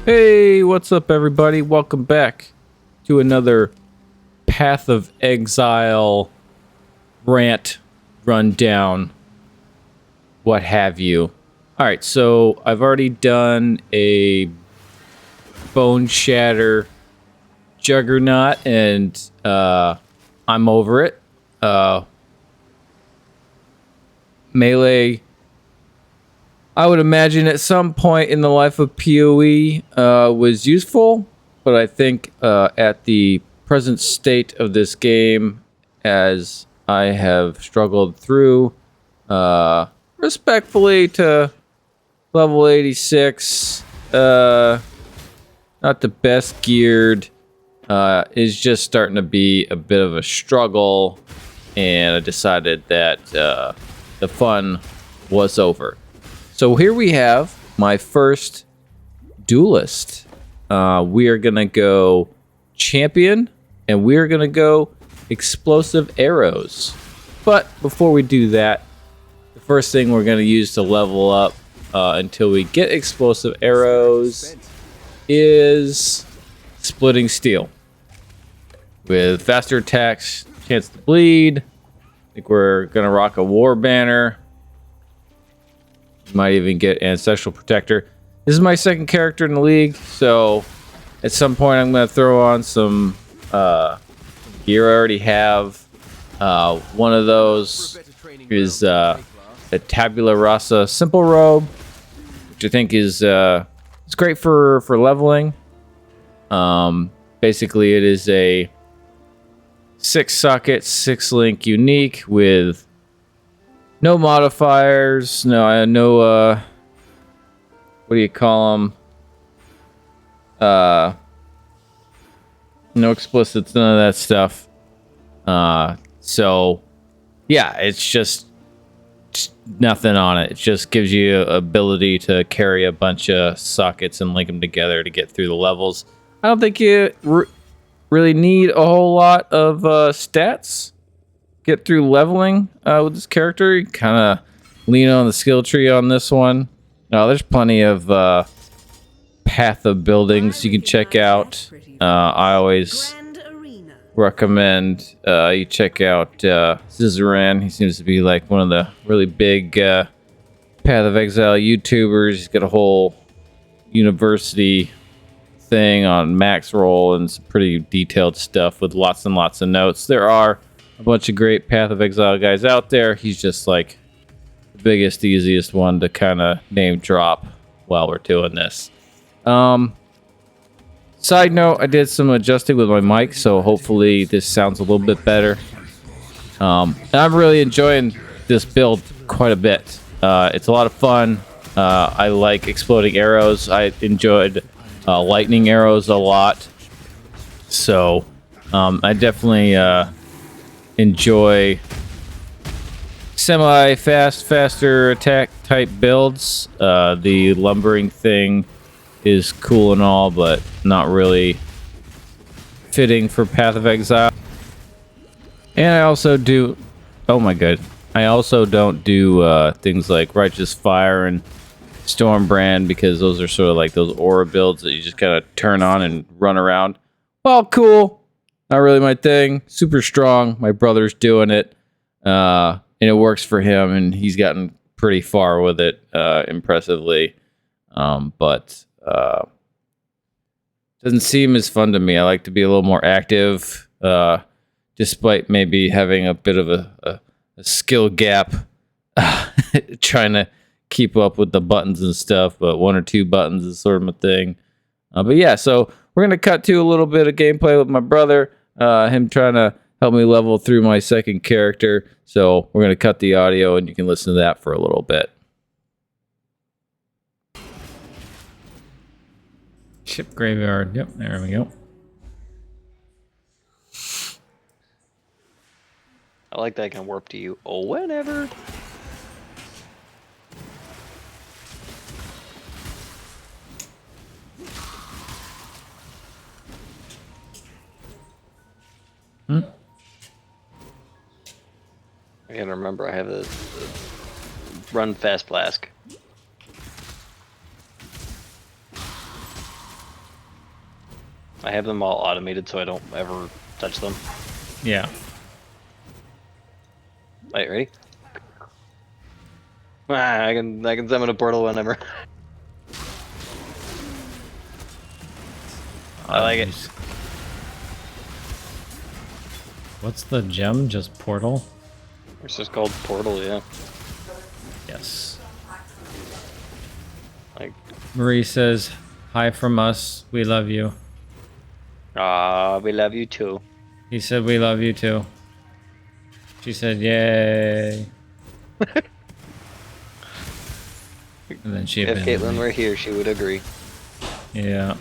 Hey, what's up, everybody? Welcome back to another Path of Exile rant, rundown, what have you. All right, so I've already done a Bone Shatter Juggernaut, and I'm over it. Melee, I would imagine at some point in the life of PoE was useful, but I think at the present state of this game, as I have struggled through respectfully to level 86, not the best geared, is just starting to be a bit of a struggle, and I decided that the fun was over. So here we have my first duelist. We are going to go champion, and we are going to go explosive arrows. But before we do that, the first thing we're going to use to level up until we get explosive arrows is splitting steel. With faster attacks, chance to bleed. I think we're going to rock a war banner. Might even get Ancestral Protector. This is my second character in the league, so at some point I'm going to throw on some gear I already have. One of those is a Tabula Rasa Simple Robe, which I think is it's great for leveling. Basically, it is a 6-socket, 6-link unique with no modifiers, no, what do you call them? No explicits, none of that stuff. So, yeah, it's just nothing on it. It just gives you ability to carry a bunch of sockets and link them together to get through the levels. I don't think you really need a whole lot of stats. Get through leveling with this character. You kind of lean on the skill tree on this one. There's plenty of path of buildings you can check out. I always recommend you check out Zizaran. He seems to be like one of the really big Path of Exile YouTubers. He's got a whole university thing on max roll and some pretty detailed stuff with lots and lots of notes. There are a bunch of great Path of Exile guys out there. He's just like the biggest, easiest one to kind of name drop while we're doing this. Side note, I did some adjusting with my mic, so hopefully this sounds a little bit better. And I'm really enjoying this build quite a bit. It's a lot of fun. I like exploding arrows. I enjoyed lightning arrows a lot. So I definitely enjoy faster attack type builds. The lumbering thing is cool and all, but not really fitting for Path of Exile. And I also do, oh my god, I also don't do things like Righteous Fire and Stormbrand, because those are sort of like those aura builds that you just kind of turn on and run around. Well, cool. Not really my thing. Super strong. My brother's doing it. And it works for him, and he's gotten pretty far with it, impressively. But doesn't seem as fun to me. I like to be a little more active, despite maybe having a bit of a skill gap, trying to keep up with the buttons and stuff, but 1 or 2 buttons is sort of my thing. But yeah, so we're going to cut to a little bit of gameplay with my brother, him trying to help me level through my second character. So we're going to cut the audio, and you can listen to that for a little bit. Ship graveyard. Yep, there we go. I like that I can warp to you whenever. I gotta remember I have the run fast flask. I have them all automated so I don't ever touch them. Yeah. Alright, ready? I can summon a portal whenever. I like it. What's the gem? Just portal? It's just called portal, yeah. Yes. Like, Marie says, hi from us. We love you. we love you too. He said, we love you too. She said, yay. And then she If abandoned Caitlin me. were here, she would agree. Yeah.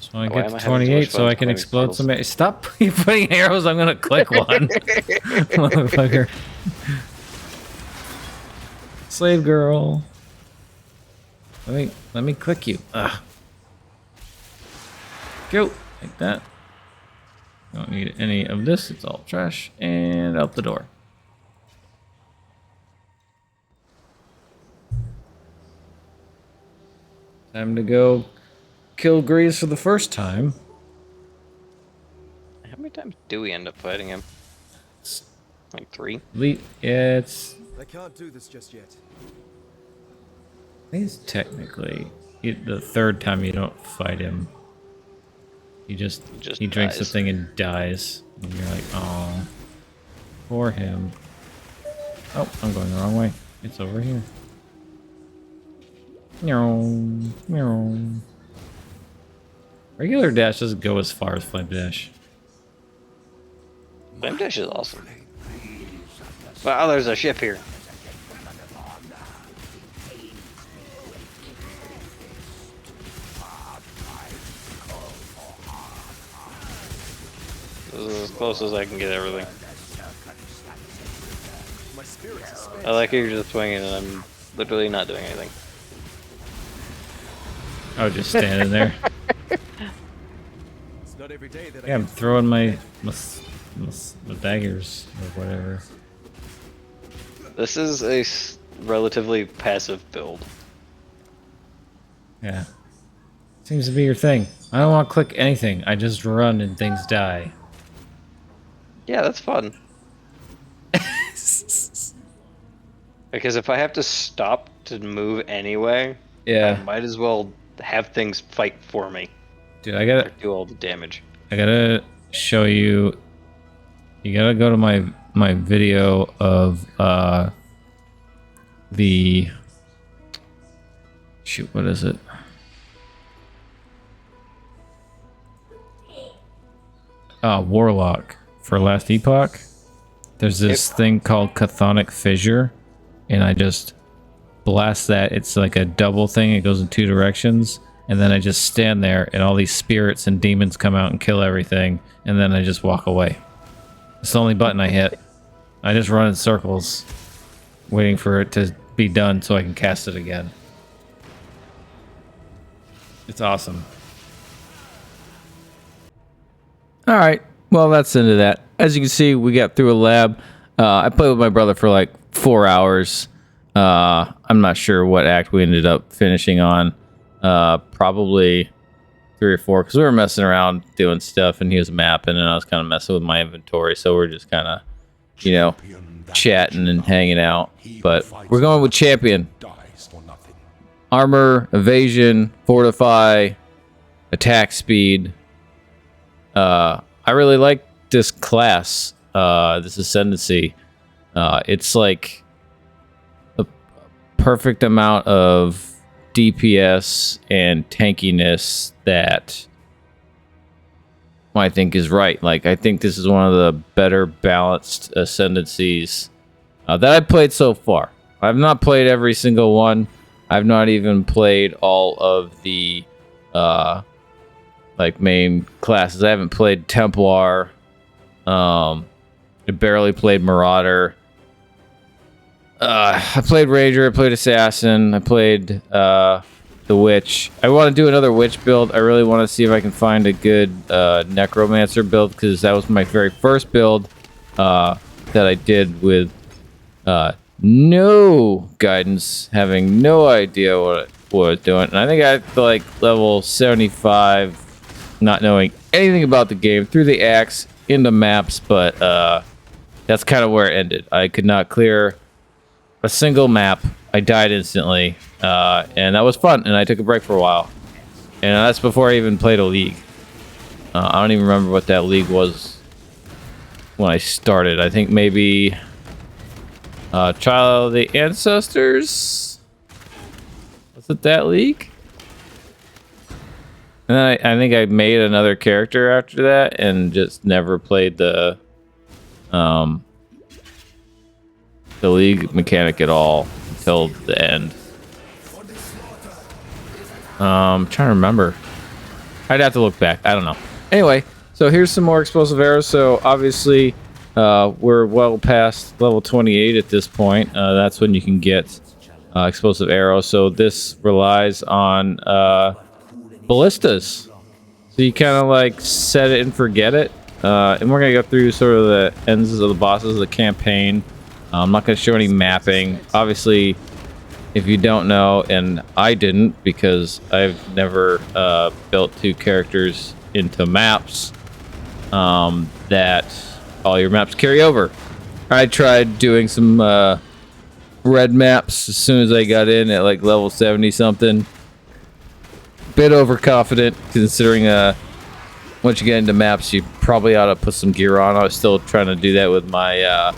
So I Why get am to I having so 28 much so fun I can climbing explode portals? somebody. Stop putting arrows. I'm going to click one. Motherfucker. Slave girl. Let me click you. Ugh. Go. Like that. Don't need any of this. It's all trash. And out the door. Time to go kill Grease for the first time. How many times do we end up fighting him? Like 3? Yeah, it's... I can't do this just yet. I think it's technically the third time you don't fight him. He drinks the dies. thing and dies. And you're like, oh, poor him. Oh, I'm going the wrong way. It's over here. Meow, meow. Regular dash doesn't go as far as flame dash. Flame Dash is awesome. Wow, there's a ship here. This is as close as I can get everything. My spirit's a space. I like how you're just swinging and I'm literally not doing anything. I was just standing there. It's not every day that I Yeah, I'm get to throwing my daggers or whatever. This is a relatively passive build. Yeah. Seems to be your thing. I don't want to click anything. I just run and things die. Yeah, that's fun. Because if I have to stop to move anyway, I Yeah. might as well have things fight for me. Dude, I gotta Or do all the damage. show you. You gotta go to my video of the shoot. What is it? Warlock for Last Epoch. There's this thing called Chthonic Fissure, and I just blast that. It's like a double thing. It goes in 2 directions, and then I just stand there, and all these spirits and demons come out and kill everything, and then I just walk away. It's the only button I hit. I just run in circles, waiting for it to be done so I can cast it again. It's awesome. All right. Well, that's the end of that. As you can see, we got through a lab. I played with my brother for like 4 hours. I'm not sure what act we ended up finishing on. Probably 3 or 4, because we were messing around doing stuff, and he was mapping, and I was kind of messing with my inventory. So we're just kind of, you know, chatting and hanging out. But we're going with champion. Armor, evasion, fortify, attack speed. I really like this class, this Ascendancy. It's like a perfect amount of DPS and tankiness that I think is right. Like, I think this is one of the better balanced Ascendancies that I've played so far. I've not played every single one. I've not even played all of the like main classes. I haven't played Templar. I barely played Marauder. I played Ranger. I played Assassin. I played the Witch. I want to do another Witch build. I really want to see if I can find a good Necromancer build, because that was my very first build that I did with no guidance, having no idea what it was doing. And I think I got to like level 75, not knowing anything about the game, through the axe into maps, but that's kind of where it ended. I could not clear a single map. I died instantly, and that was fun, and I took a break for a while. And that's before I even played a league. I don't even remember what that league was when I started. I think maybe Child of the Ancestors? Was it that league? And then I think I made another character after that and just never played the league mechanic at all until the end. Trying to remember. I'd have to look back. I don't know. Anyway, so here's some more explosive arrows. So obviously, we're well past level 28 at this point. That's when you can get explosive arrows. So this relies on ballistas. So you kind of like set it and forget it. And we're gonna go through sort of the ends of the bosses of the campaign. I'm not gonna show any mapping. Obviously, if you don't know, and I didn't because I've never built two characters into maps, that all your maps carry over. I tried doing some red maps as soon as I got in at like level 70 something. Bit overconfident considering once you get into maps you probably ought to put some gear on. I was still trying to do that with my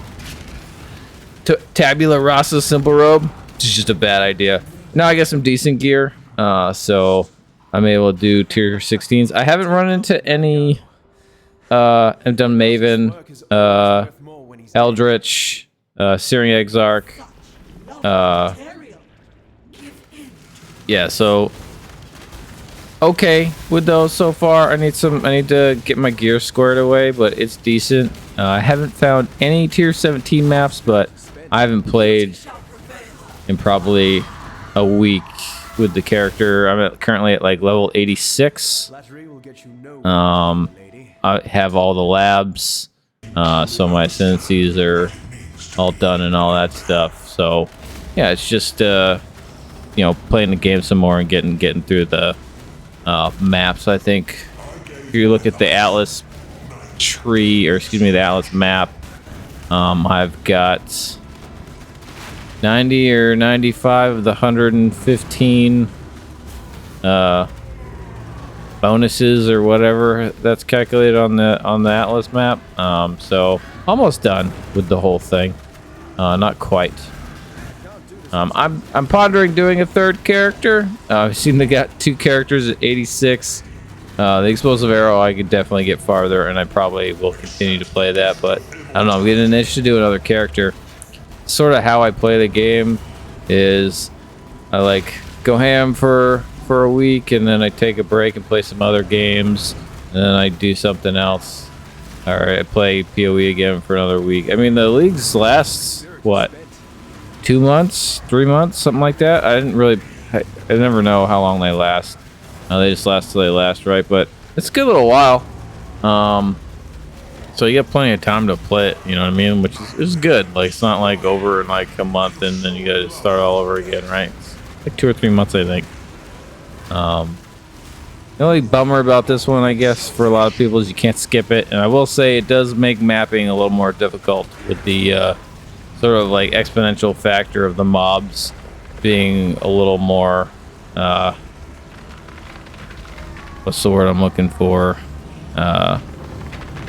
tabula rasa simple robe, which is just a bad idea. Now I got some decent gear, so I'm able to do tier 16s. I haven't run into any. I've done Maven, Eldritch, Searing Exarch. Yeah, so okay with those so far. I need to get my gear squared away, but it's decent. I haven't found any tier 17 maps, but I haven't played in probably a week with the character. I'm currently at like level 86. I have all the labs, so my ascendancies are all done and all that stuff. So yeah, it's just playing the game some more and getting through the maps. I think if you look at the Atlas tree, or excuse me, the Atlas map, I've got 90 or 95 of the 115 bonuses or whatever that's calculated on the Atlas map. So almost done with the whole thing. Not quite. I'm pondering doing a third character. I've seen they got two characters at 86. The explosive arrow I could definitely get farther, and I probably will continue to play that, but I don't know, I'm getting an itch to do another character. Sort of how I play the game is I like go ham for a week, and then I take a break and play some other games, and then I do something else, or I play PoE again for another week. I mean, the leagues last what, 2 months, 3 months, something like that. I never know how long they last. They just last till they last, right? But it's a good little while. So you got plenty of time to play it, you know what I mean? Which is good. Like, it's not like over in like a month and then you gotta start all over again, right? It's like 2 or 3 months, I think. The only bummer about this one, I guess, for a lot of people is you can't skip it. And I will say it does make mapping a little more difficult with the sort of like exponential factor of the mobs being a little more, what's the word I'm looking for?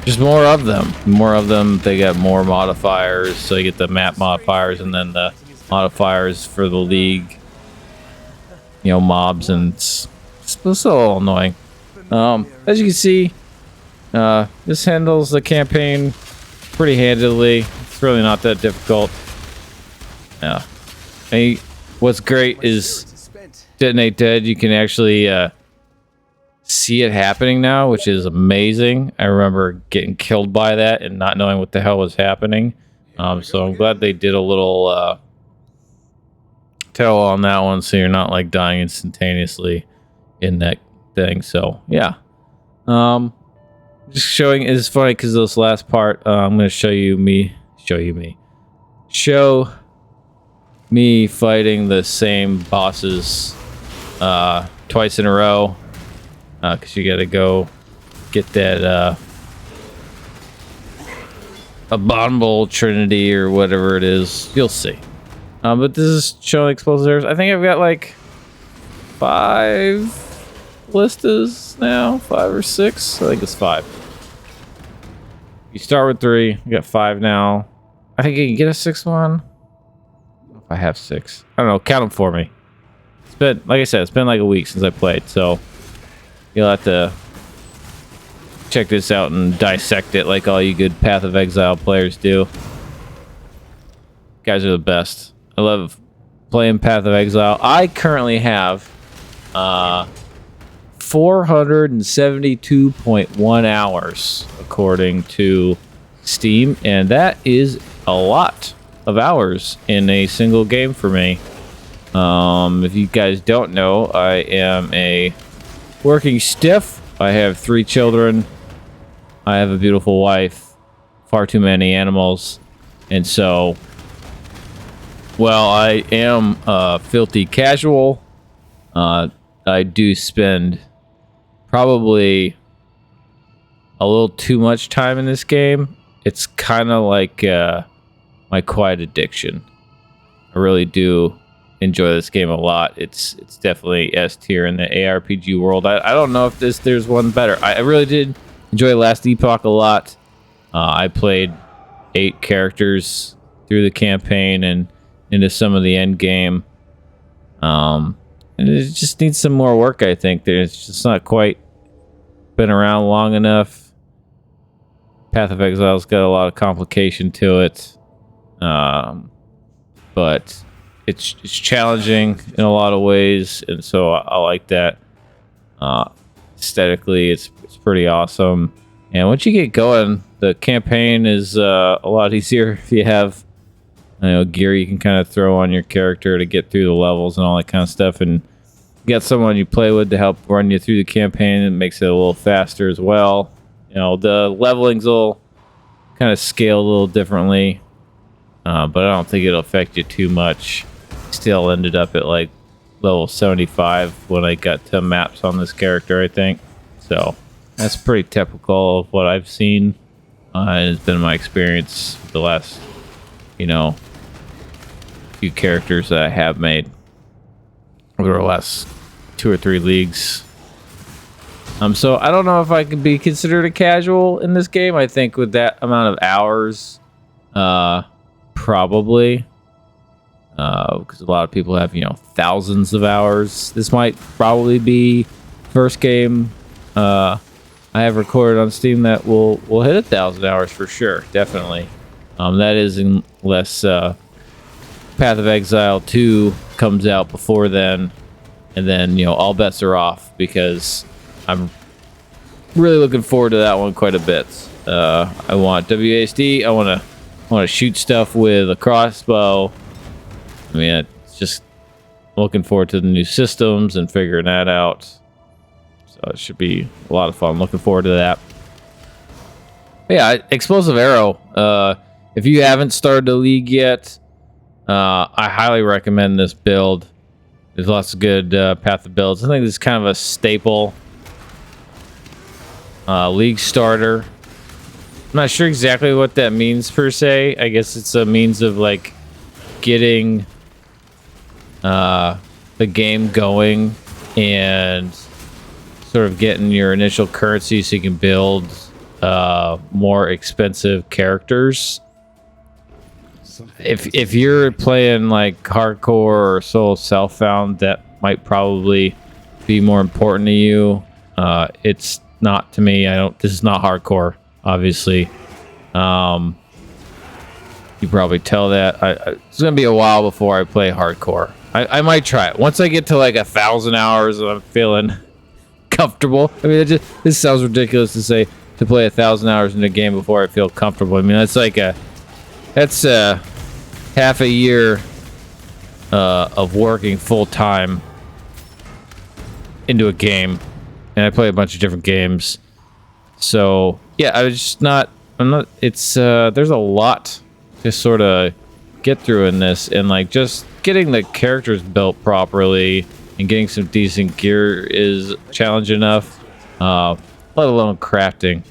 Just more of them. They got more modifiers, so you get the map modifiers and then the modifiers for the league, mobs, and it's a little annoying. As you can see, this handles the campaign pretty handily. It's really not that difficult. Yeah. What's great is Detonate Dead, you can actually see it happening now, which is amazing. I remember getting killed by that and not knowing what the hell was happening. So I'm glad they did a little tell on that one, so you're not like dying instantaneously in that thing. So yeah, just showing is funny because this last part, I'm going to show me fighting the same bosses twice in a row, because you gotta go get that abominable trinity or whatever it is. You'll see. But this is showing explosive errors. I think I've got like 5 listas now, 5 or 6. I think it's 5. You start with 3. You got 5 now. I think you can get a 6th one. I don't know if I have 6. I don't know. Count them for me. It's been, like I said, it's been like a week since I played, so you'll have to check this out and dissect it like all you good Path of Exile players do. Guys are the best. I love playing Path of Exile. I currently have 472.1 hours according to Steam, and that is a lot of hours in a single game for me. If you guys don't know, I am a working stiff. I have 3 children. I have a beautiful wife, far too many animals, and so, well, I am filthy casual. I do spend probably a little too much time in this game. It's kind of like my quiet addiction. I really do enjoy this game a lot. It's definitely S tier in the ARPG world. I don't know if there's one better. I really did enjoy Last Epoch a lot. I played 8 characters through the campaign and into some of the end game. And it just needs some more work, I think. It's just not quite been around long enough. Path of Exile's got a lot of complication to it. But it's challenging in a lot of ways, and so I like that. Aesthetically, it's pretty awesome. And once you get going, the campaign is a lot easier if you have gear you can kind of throw on your character to get through the levels and all that kind of stuff. And you got someone you play with to help run you through the campaign. It makes it a little faster as well. The levelings will kind of scale a little differently, but I don't think it'll affect you too much. Still ended up at like level 75 when I got to maps on this character, I think. So that's pretty typical of what I've seen. And it's been my experience with the last, few characters that I have made over the last 2 or 3 leagues. So I don't know if I can be considered a casual in this game. I think with that amount of hours, probably, because a lot of people have thousands of hours. This might probably be first game I have recorded on Steam that will hit 1,000 hours for sure, definitely. That is unless Path of Exile 2 comes out before then, and then all bets are off, because I'm really looking forward to that one quite a bit. I want WASD. I want to shoot stuff with a crossbow. I mean, it's just looking forward to the new systems and figuring that out. So it should be a lot of fun. Looking forward to that. But yeah, Explosive Arrow. If you haven't started the league yet, I highly recommend this build. There's lots of good path of builds. I think this is kind of a staple league starter. I'm not sure exactly what that means per se. I guess it's a means of like getting the game going and sort of getting your initial currency so you can build more expensive characters. If you're playing like hardcore or solo self-found, that might probably be more important to you. It's not to me. This is not hardcore, obviously. You probably tell that. It's gonna be a while before I play hardcore. I might try it once I get to like 1,000 hours and I'm feeling comfortable. I mean, this sounds ridiculous to say, to play 1,000 hours in a game before I feel comfortable. I mean, that's half a year of working full time into a game, and I play a bunch of different games. So yeah, I'm not. It's there's a lot to sort of get through in this, and like just getting the characters built properly and getting some decent gear is challenge enough, let alone crafting.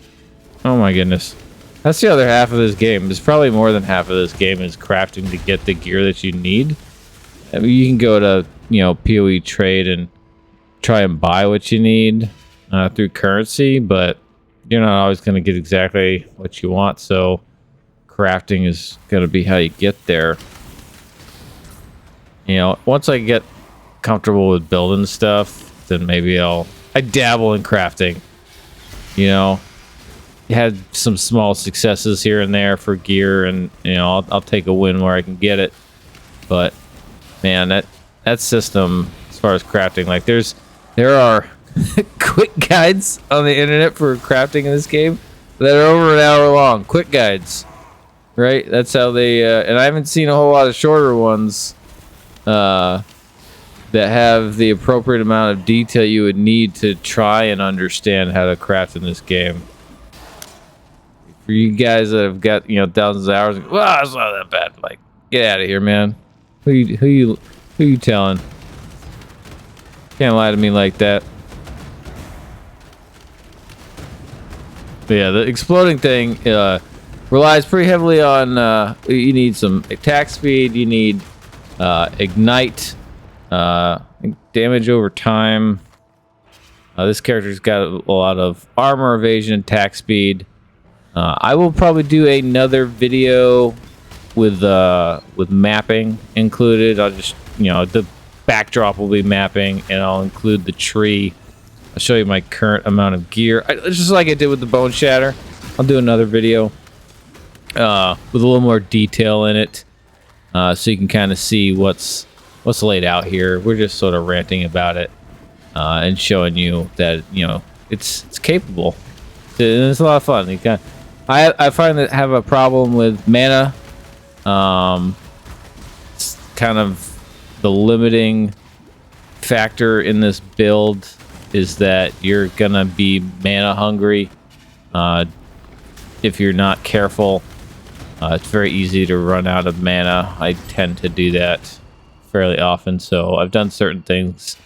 Oh my goodness, that's the other half of this game. It's probably more than half of this game is crafting to get the gear that you need. I mean, you can go to, you know, PoE trade and try and buy what you need through currency, but you're not always going to get exactly what you want, so crafting is going to be how you get there. You know, once I get comfortable with building stuff, then maybe I dabble in crafting. You know, had some small successes here and there for gear, and you know, I'll take a win where I can get it. But man, that system as far as crafting, like there are quick guides on the internet for crafting in this game that are over an hour long. Quick guides, right? That's how they and I haven't seen a whole lot of shorter ones that have the appropriate amount of detail you would need to try and understand how to craft in this game. For you guys that have got, you know, thousands of hours, well, it's not that bad. Like, get out of here, man. Who you telling? Can't lie to me like that. But yeah, the exploding thing relies pretty heavily on you need some attack speed, you need ignite, damage over time. This character's got a lot of armor, evasion, attack speed. I will probably do another video with mapping included. I'll just, you know, the backdrop will be mapping, and I'll include the tree. I'll show you my current amount of gear, just like I did with the Bone Shatter. I'll do another video with a little more detail in it, so you can kind of see what's laid out here. We're just sort of ranting about it and showing you that, you know, it's capable. It's a lot of fun. You kind of, I find that I have a problem with mana. It's kind of the limiting factor in this build is that you're gonna be mana hungry if you're not careful. It's very easy to run out of mana. I tend to do that fairly often, so I've done certain things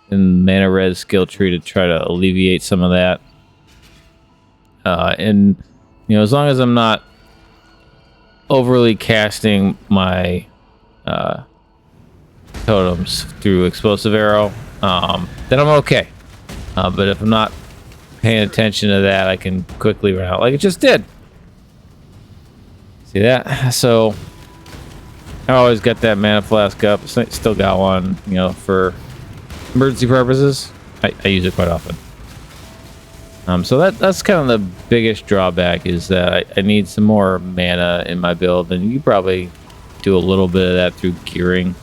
in mana res skill tree to try to alleviate some of that. And you know, as long as I'm not overly casting my totems through explosive arrow, then I'm okay. But if I'm not paying attention to that, I can quickly run out like it just did. See that? So I always got that mana flask up. Still got one, you know, for emergency purposes. I use it quite often. So that's kind of the biggest drawback, is that I need some more mana in my build, and you probably do a little bit of that through gearing.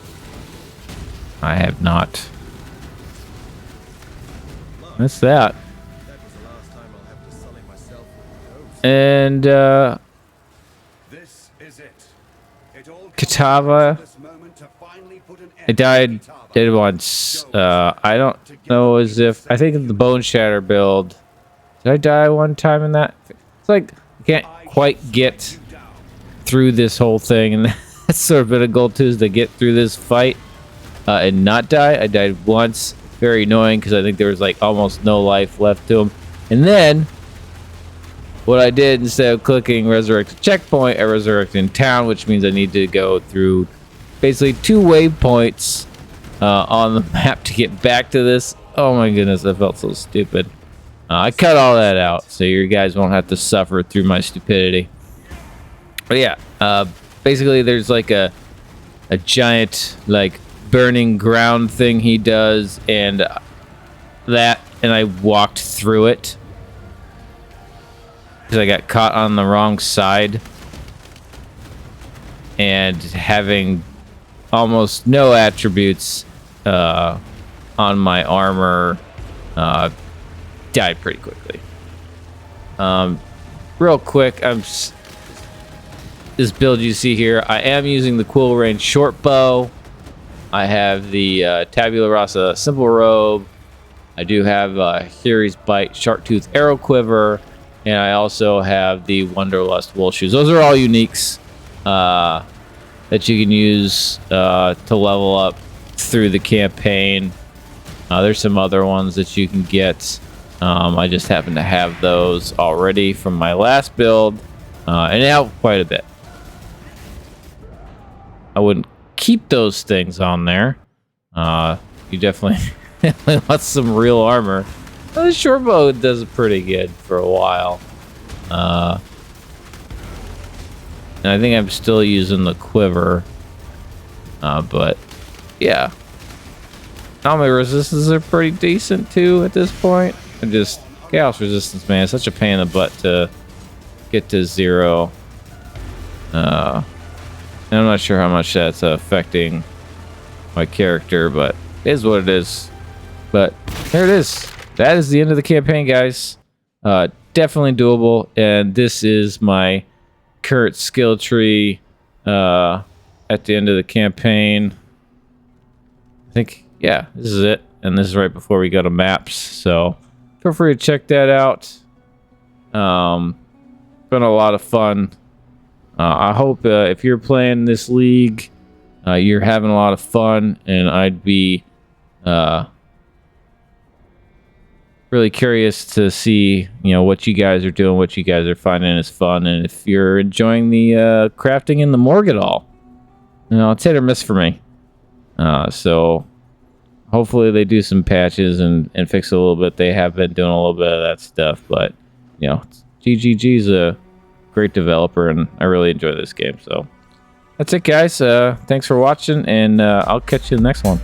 I have not. That's that. And Katava, I died once. I don't know as if, I think in the Bone Shatter build, did I die one time in that? It's like I can't quite get through this whole thing, and that's sort of been a goal too, is to get through this fight and not die. I died once, very annoying, because I think there was like almost no life left to him. And then what I did, instead of clicking resurrect a checkpoint, I resurrected in town, which means I need to go through basically 2 waypoints on the map to get back to this. Oh my goodness, I felt so stupid. I cut all that out, so you guys won't have to suffer through my stupidity. But yeah, basically there's like a giant like burning ground thing he does, and I walked through it because I got caught on the wrong side, and having almost no attributes on my armor, died pretty quickly. Real quick, this build you see here, I am using the Quill Range short bow. I have the Tabula Rasa simple robe. I do have Hiri's Bite Shark Tooth arrow quiver, and I also have the Wanderlust wool shoes. Those are all uniques. that you can use to level up through the campaign. There's some other ones that you can get. I just happen to have those already from my last build, and it helped quite a bit. I wouldn't keep those things on there. You definitely want some real armor. The short bow does pretty good for a while. And I think I'm still using the quiver. But yeah. All my resistances are pretty decent too at this point. And just chaos resistance, man, it's such a pain in the butt to get to 0. And I'm not sure how much that's affecting my character, but it is what it is. But there it is. That is the end of the campaign, guys. Definitely doable, and this is my current skill tree at the end of the campaign. I think, yeah, this is it, and this is right before we go to maps, so feel free to check that out. Been a lot of fun. I hope if you're playing this league, you're having a lot of fun, and I'd be really curious to see, what you guys are doing, what you guys are finding is fun, and if you're enjoying the crafting in the morgue at all. It's hit or miss for me. So hopefully they do some patches and fix it a little bit. They have been doing a little bit of that stuff, but GGG's a great developer, and I really enjoy this game. So that's it, guys. Thanks for watching, and I'll catch you in the next one.